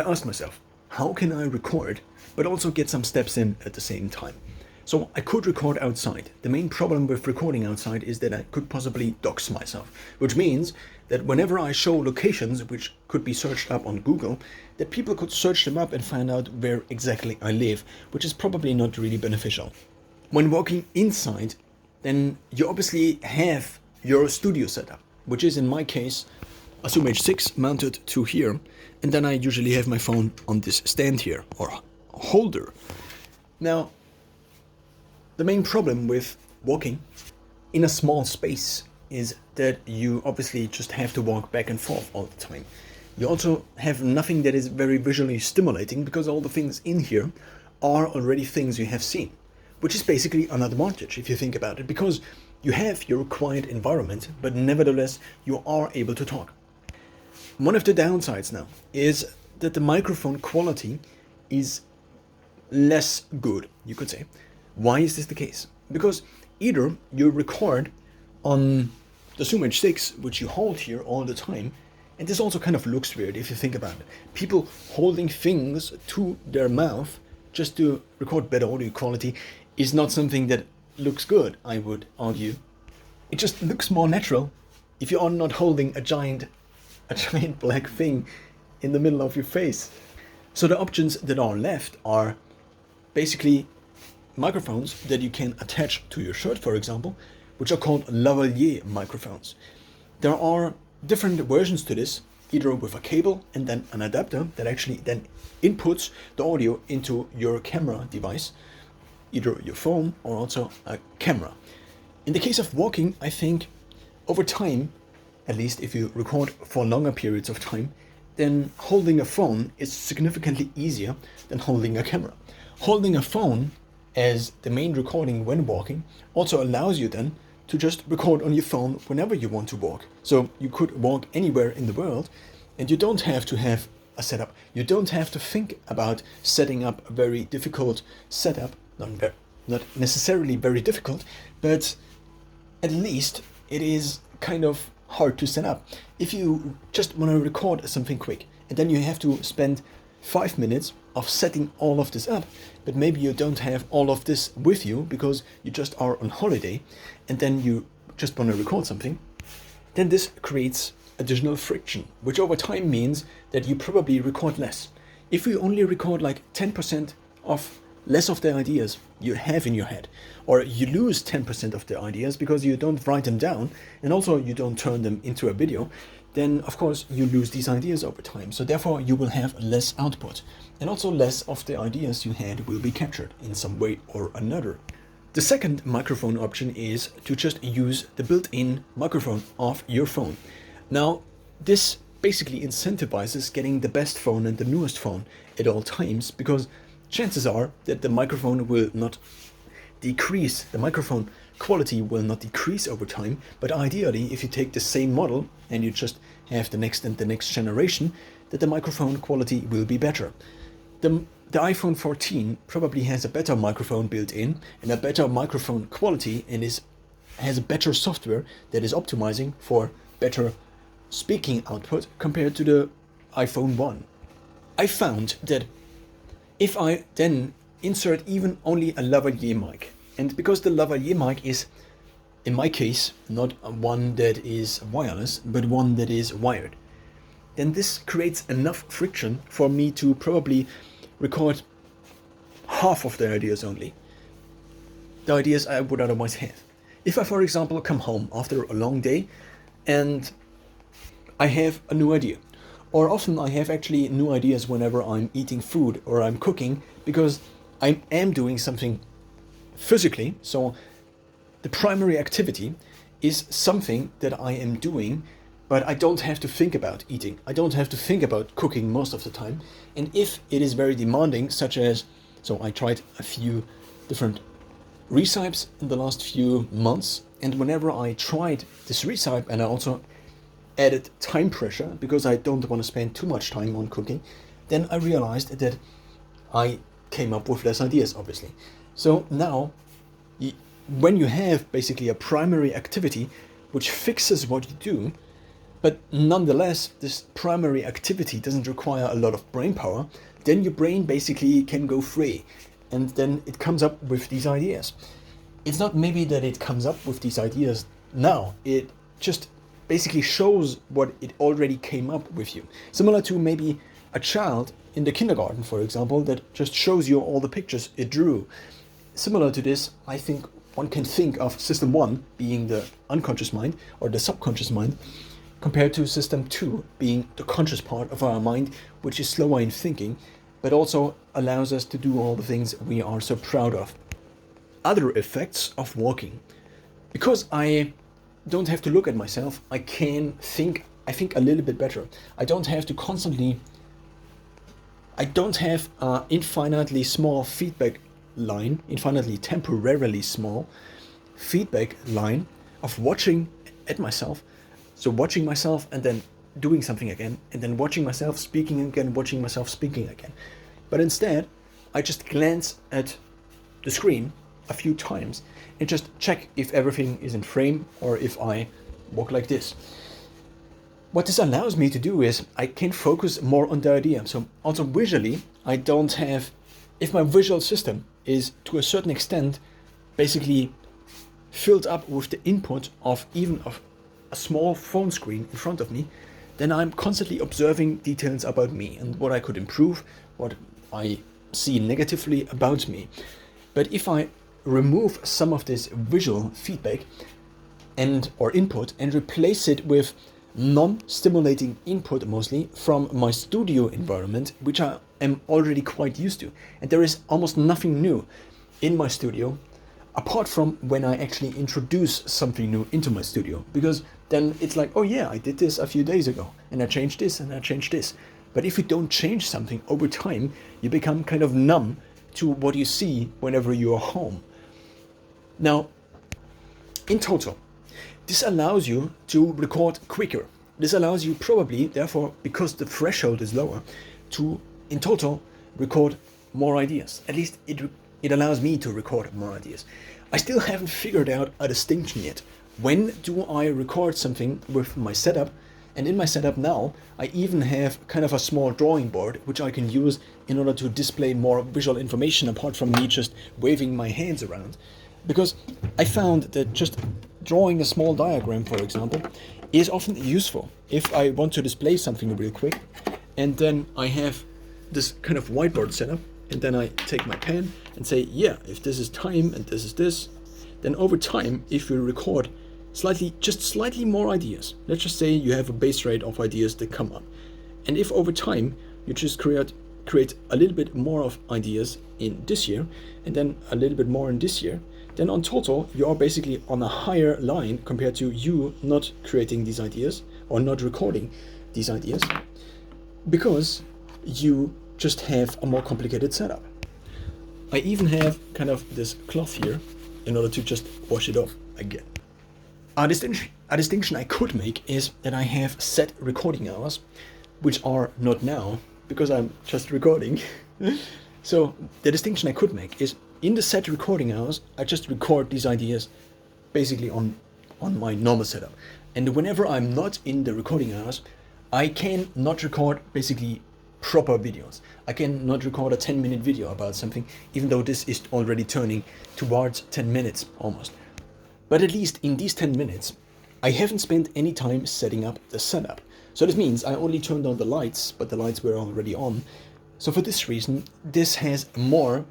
I asked myself, how can I record but also get some steps in at the same time? So I could record outside. The main problem with recording outside is that I could possibly dox myself, which means that whenever I show locations which could be searched up on Google, that people could search them up and find out where exactly I live, which is probably not really beneficial. When walking inside, then you obviously have your studio setup, which is in my case a Zoom H6 mounted to here, and then I usually have my phone on this stand here, or holder. Now, the main problem with walking in a small space is that you obviously just have to walk back and forth all the time. You also have nothing that is very visually stimulating because all the things in here are already things you have seen, which is basically an advantage if you think about it, because you have your quiet environment, but nevertheless you are able to talk. One of the downsides now is that the microphone quality is less good, you could say. Why is this the case? Because either you record on the Zoom H6, which you hold here all the time, and this also kind of looks weird if you think about it. People holding things to their mouth just to record better audio quality is not something that looks good, I would argue. It just looks more natural if you are not holding a giant black thing in the middle of your face. So the options that are left are basically microphones that you can attach to your shirt, for example, which are called lavalier microphones. There are different versions to this, either with a cable and then an adapter that actually then inputs the audio into your camera device, either your phone or also a camera. In the case of walking, I think over time, at least if you record for longer periods of time, then holding a phone is significantly easier than holding a camera. Holding a phone as the main recording when walking also allows you then to just record on your phone whenever you want to walk. So you could walk anywhere in the world and you don't have to have a setup. You don't have to think about setting up a very difficult setup, not necessarily very difficult, but at least it is kind of hard to set up. If you just want to record something quick and then you have to spend 5 minutes of setting all of this up, but maybe you don't have all of this with you because you just are on holiday and then you just want to record something, then this creates additional friction, which over time means that you probably record less. If you only record like 10% of less of the ideas you have in your head, or you lose 10% of the ideas because you don't write them down and also you don't turn them into a video, then of course you lose these ideas over time. So therefore you will have less output and also less of the ideas you had will be captured in some way or another. The second microphone option is to just use the built-in microphone of your phone. Now, this basically incentivizes getting the best phone and the newest phone at all times, because chances are that the microphone will not decrease, the microphone quality will not decrease over time, but ideally if you take the same model and you just have the next and the next generation, that the microphone quality will be better. The iPhone 14 probably has a better microphone built in and a better microphone quality and has better software that is optimizing for better speaking output compared to the iPhone 1. I found that if I then insert even only a lavalier mic, and because the lavalier mic is, in my case, not one that is wireless, but one that is wired, then this creates enough friction for me to probably record half of the ideas only, the ideas I would otherwise have. If I, for example, come home after a long day and I have a new idea, or often I have actually new ideas whenever I'm eating food or I'm cooking, because I am doing something physically. So the primary activity is something that I am doing, but I don't have to think about eating. I don't have to think about cooking most of the time. And if it is very demanding, such as, so I tried a few different recipes in the last few months, and whenever I tried this recipe and I also added time pressure because I don't want to spend too much time on cooking, then I realized that I came up with less ideas, obviously. So now, when you have basically a primary activity which fixes what you do, But nonetheless, this primary activity doesn't require a lot of brain power. Then your brain basically can go free, and then it comes up with these ideas. It's not maybe that it comes up with these ideas now, it just basically shows what it already came up with you. Similar to maybe a child in the kindergarten, for example, that just shows you all the pictures it drew. Similar to this, I think one can think of system 1 being the unconscious mind or the subconscious mind, compared to system 2 being the conscious part of our mind, which is slower in thinking, but also allows us to do all the things we are so proud of. Other effects of walking. Because I don't have to look at myself, I can think, I think a little bit better. I don't have infinitely small feedback line, infinitely temporarily small feedback line of watching at myself. So watching myself and then doing something again, and then watching myself speaking again, watching myself speaking again. But instead, I just glance at the screen a few times and just check if everything is in frame or if I walk like this. What this allows me to do is I can focus more on the idea. So also visually, I don't have, if my visual system is to a certain extent basically filled up with the input of even of a small phone screen in front of me, then I'm constantly observing details about me and what I could improve, what I see negatively about me. But if I remove some of this visual feedback and or input and replace it with non-stimulating input, mostly from my studio environment, which I am already quite used to, and there is almost nothing new in my studio apart from when I actually introduce something new into my studio, because then it's like, oh yeah, I did this a few days ago and I changed this and I changed this. But if you don't change something over time, you become kind of numb to what you see whenever you are home. Now, in total, this allows you to record quicker. This allows you probably, therefore, because the threshold is lower, to, in total, record more ideas. At least it allows me to record more ideas. I still haven't figured out a distinction yet. When do I record something with my setup? And in my setup now, I even have kind of a small drawing board, which I can use in order to display more visual information apart from me just waving my hands around. Because I found that just drawing a small diagram, for example, is often useful if I want to display something real quick. And then I have this kind of whiteboard setup, and then I take my pen and say, yeah, if this is time and this is this, then over time, if you record slightly more ideas, let's just say you have a base rate of ideas that come up. And if over time you just create a little bit more of ideas in this year, and then a little bit more in this year, then on total, you are basically on a higher line compared to you not creating these ideas or not recording these ideas, because you just have a more complicated setup. I even have kind of this cloth here in order to just wash it off again. A distinction I could make is that I have set recording hours, which are not now because I'm just recording. So the distinction I could make is in the set recording hours, I just record these ideas basically on my normal setup. And whenever I'm not in the recording hours, I can not record basically proper videos. I can not record a 10-minute video about something, even though this is already turning towards 10 minutes almost. But at least in these 10 minutes, I haven't spent any time setting up the setup. So this means I only turned on the lights, but the lights were already on. So for this reason, this has more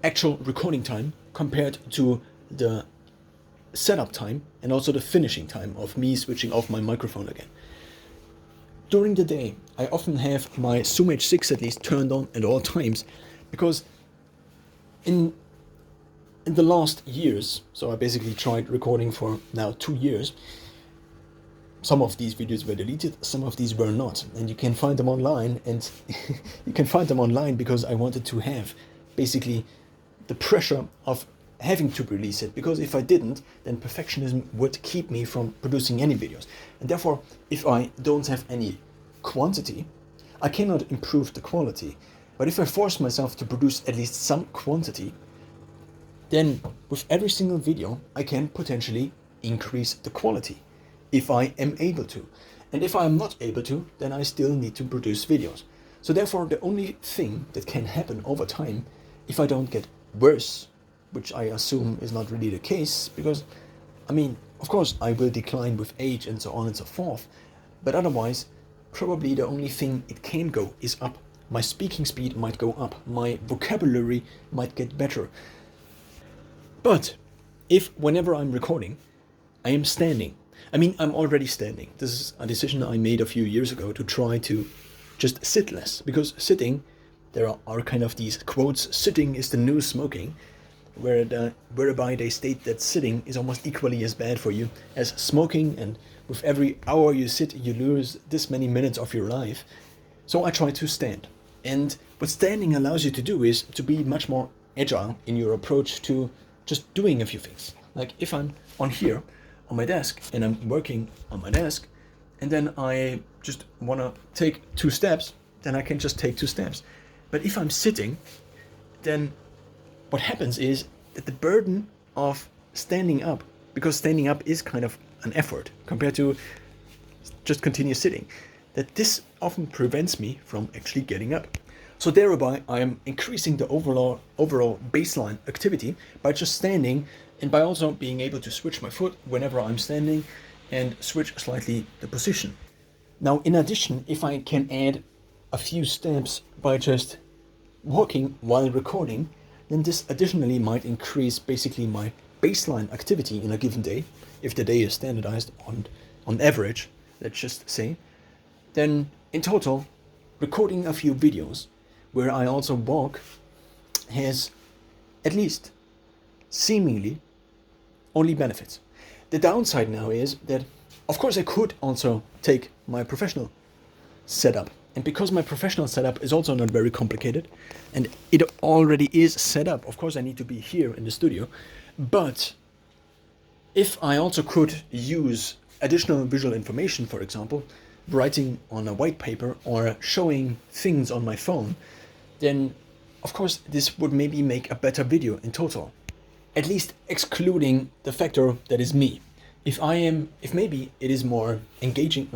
actual recording time compared to the setup time and also the finishing time of me switching off my microphone again. During the day, I often have my Zoom H6 at least turned on at all times, because in the last years, so I basically tried recording for now 2 years, some of these videos were deleted, some of these were not, and you can find them online, and you can find them online because I wanted to have basically the pressure of having to release it, because if I didn't, then perfectionism would keep me from producing any videos. And therefore, if I don't have any quantity, I cannot improve the quality. But if I force myself to produce at least some quantity, then with every single video, I can potentially increase the quality. if I am able to. And if I am not able to, then I still need to produce videos. So therefore, the only thing that can happen over time, if I don't get worse, which I assume is not really the case, because, I mean, of course, I will decline with age and so on and so forth, but otherwise, probably the only thing it can go is up. My speaking speed might go up, my vocabulary might get better. But if whenever I'm recording, I am standing, I mean, I'm already standing. This is a decision I made a few years ago to try to just sit less, because sitting, there are kind of these quotes, sitting is the new smoking, whereby they state that sitting is almost equally as bad for you as smoking, and with every hour you sit, you lose this many minutes of your life. So I try to stand. And what standing allows you to do is to be much more agile in your approach to just doing a few things. Like if I'm on here, on my desk, and I'm working on my desk, and then I just want to take 2 steps, then I can just take 2 steps. But if I'm sitting, then what happens is that the burden of standing up, because standing up is kind of an effort compared to just continue sitting, that this often prevents me from actually getting up. So thereby I am increasing the overall baseline activity by just standing, and by also being able to switch my foot whenever I'm standing and switch slightly the position. Now, in addition, if I can add a few steps by just walking while recording, then this additionally might increase basically my baseline activity in a given day. If the day is standardized on average, let's just say, then in total, recording a few videos where I also walk has at least seemingly only benefits. The downside now is that, of course, I could also take my professional setup. And because my professional setup is also not very complicated, and it already is set up, of course I need to be here in the studio, but if I also could use additional visual information, for example, writing on a white paper or showing things on my phone, then of course this would maybe make a better video in total. At least excluding the factor that is me. If maybe it is more engaging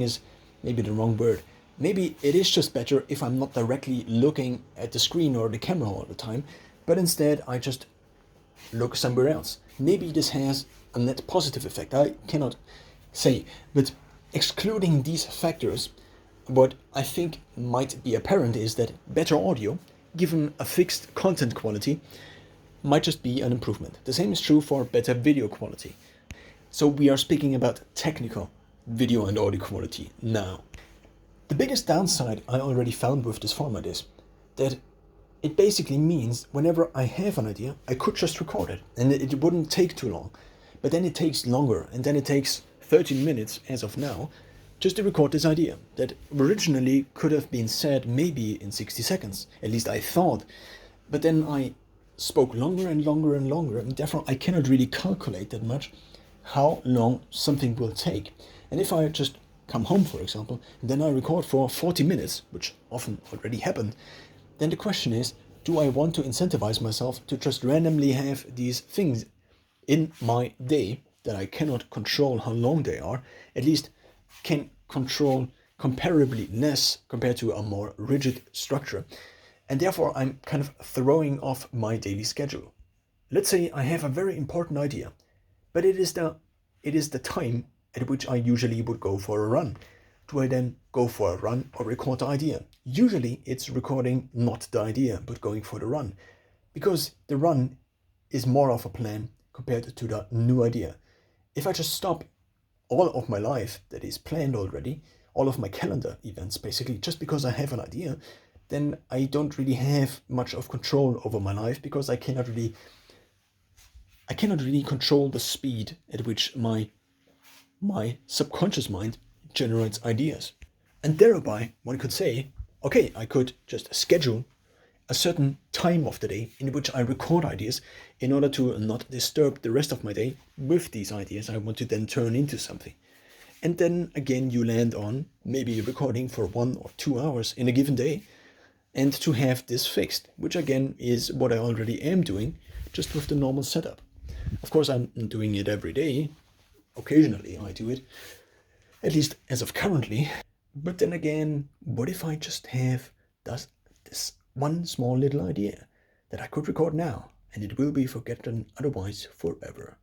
is maybe the wrong word. Maybe it is just better if I'm not directly looking at the screen or the camera all the time, but instead I just look somewhere else. Maybe this has a net positive effect, I cannot say, but excluding these factors, what I think might be apparent is that better audio, given a fixed content quality, might just be an improvement. The same is true for better video quality. So we are speaking about technical video and audio quality now. The biggest downside I already found with this format is that it basically means whenever I have an idea, I could just record it and it wouldn't take too long. But then it takes longer, and then it takes 13 minutes as of now just to record this idea that originally could have been said maybe in 60 seconds. At least I thought. But then I spoke longer and longer and longer, and therefore I cannot really calculate that much how long something will take. And if I just come home, for example, and then I record for 40 minutes, which often already happened, then the question is, do I want to incentivize myself to just randomly have these things in my day that I cannot control how long they are, at least can control comparably less compared to a more rigid structure, and therefore I'm kind of throwing off my daily schedule. Let's say I have a very important idea, but it is the time at which I usually would go for a run. Do I then go for a run or record the idea? Usually it's recording not the idea, but going for the run, because the run is more of a plan compared to the new idea. If I just stop all of my life that is planned already, all of my calendar events basically, just because I have an idea, then I don't really have much of control over my life, because I cannot really control the speed at which my subconscious mind generates ideas. And thereby one could say, okay, I could just schedule a certain time of the day in which I record ideas in order to not disturb the rest of my day with these ideas I want to then turn into something. And then again you land on maybe recording for 1 or 2 hours in a given day, and to have this fixed, which again is what I already am doing, just with the normal setup. Of course I'm doing it every day, occasionally I do it, at least as of currently. But then again, what if I just have this one small little idea that I could record now and it will be forgotten otherwise forever?